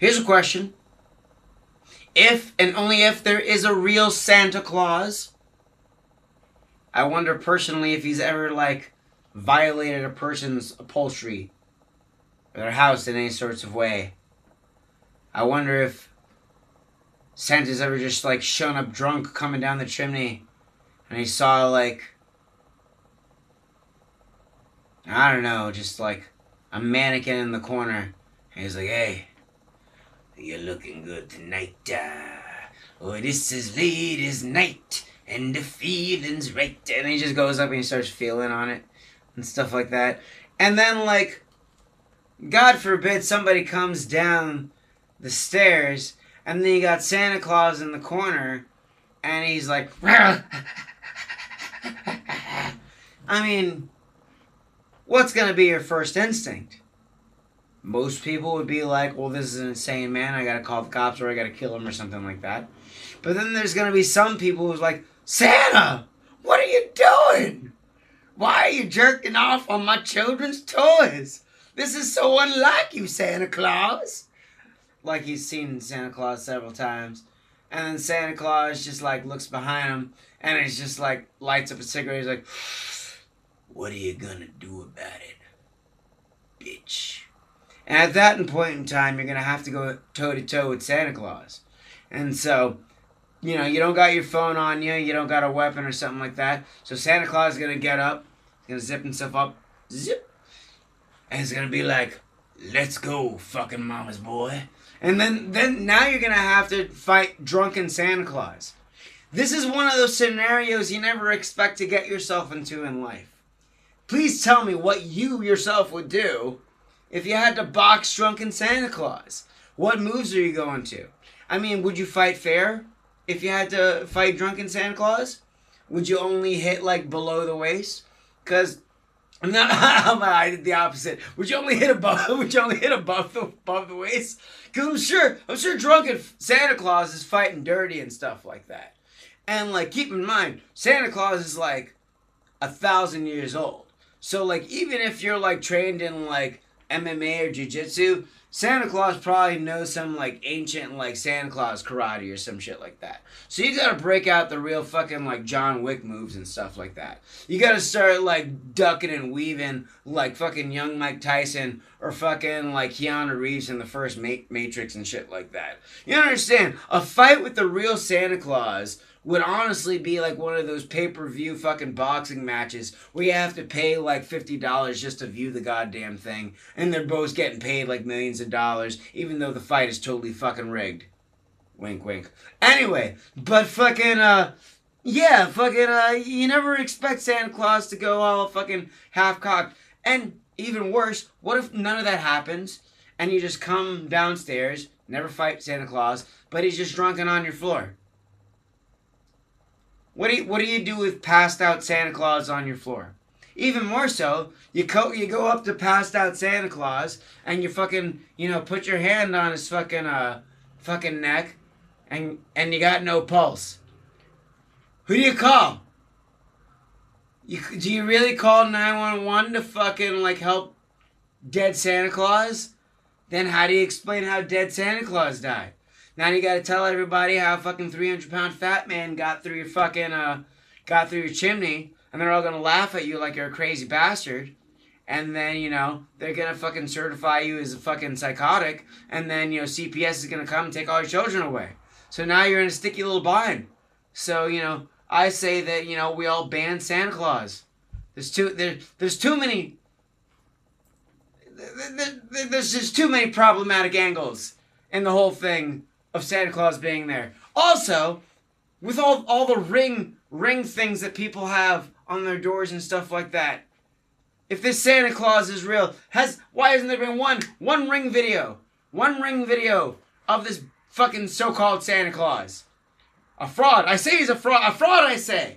Here's a question. If and only if there is a real Santa Claus, I wonder personally if he's ever, like, violated a person's upholstery or their house in any sorts of way. I wonder if Santa's ever just, like, shown up drunk coming down the chimney and he saw, like, I don't know, just, like, a mannequin in the corner. And he's like, hey, you're looking good tonight. Oh, this is late as night and the feeling's right. And he just goes up and he starts feeling on it and stuff like that. And then, like, God forbid somebody comes down the stairs and then you got Santa Claus in the corner and he's like, I mean, what's going to be your first instinct? Most people would be like, well, this is an insane man. I got to call the cops or I got to kill him or something like that. But then there's going to be some people who's like, Santa, what are you doing? Why are you jerking off on my children's toys? This is so unlike you, Santa Claus. Like, he's seen Santa Claus several times. And then Santa Claus just, like, looks behind him and he's just, like, lights up a cigarette. He's like, what are you gonna do about it, bitch? And at that point in time, you're gonna have to go toe-to-toe with Santa Claus. And so, you know, you don't got your phone on you, you don't got a weapon or something like that. So Santa Claus is gonna get up, he's gonna zip himself up, zip, and he's gonna be like, let's go, fucking mama's boy. And then now you're gonna have to fight drunken Santa Claus. This is one of those scenarios you never expect to get yourself into in life. Please tell me what you yourself would do if you had to box drunken Santa Claus. What moves are you going to? I mean, would you fight fair if you had to fight drunken Santa Claus? Would you only hit, like, below the waist? Because I did the opposite. Would you only hit above? Would you only hit above the waist? Because I'm sure drunken Santa Claus is fighting dirty and stuff like that. And, like, keep in mind, Santa Claus is like 1,000 years old. So, like, even if you're, like, trained in, like, MMA or jiu-jitsu, Santa Claus probably knows some, like, ancient, like, Santa Claus karate or some shit like that. So you gotta break out the real fucking, like, John Wick moves and stuff like that. You gotta start, like, ducking and weaving like fucking young Mike Tyson or fucking, like, Keanu Reeves in the first Matrix and shit like that. You understand? A fight with the real Santa Claus would honestly be like one of those pay-per-view fucking boxing matches where you have to pay like $50 just to view the goddamn thing, and they're both getting paid like millions of dollars, even though the fight is totally fucking rigged. Wink, wink. Anyway, but fucking, you never expect Santa Claus to go all fucking half-cocked. And even worse, what if none of that happens, and you just come downstairs, never fight Santa Claus, but he's just drunken on your floor? What do you do with passed out Santa Claus on your floor? Even more so, you go up to passed out Santa Claus and you fucking, put your hand on his fucking neck and you got no pulse. Who do you call? Do you really call 911 to fucking, like, help dead Santa Claus? Then how do you explain how dead Santa Claus died? Now you gotta tell everybody how a fucking 300-pound fat man got through your chimney, and they're all gonna laugh at you like you're a crazy bastard. And then, they're gonna fucking certify you as a fucking psychotic, and then, CPS is gonna come and take all your children away. So now you're in a sticky little bind. So, I say that, we all ban Santa Claus. There's too many... There's just too many problematic angles in the whole thing of Santa Claus being there. Also, with all the ring things that people have on their doors and stuff like that, if this Santa Claus is real, why hasn't there been one ring video of this fucking so-called Santa Claus? A fraud. I say he's a fraud. A fraud, I say.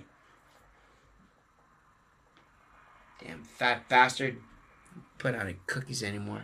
Damn fat bastard. Put out any cookies anymore.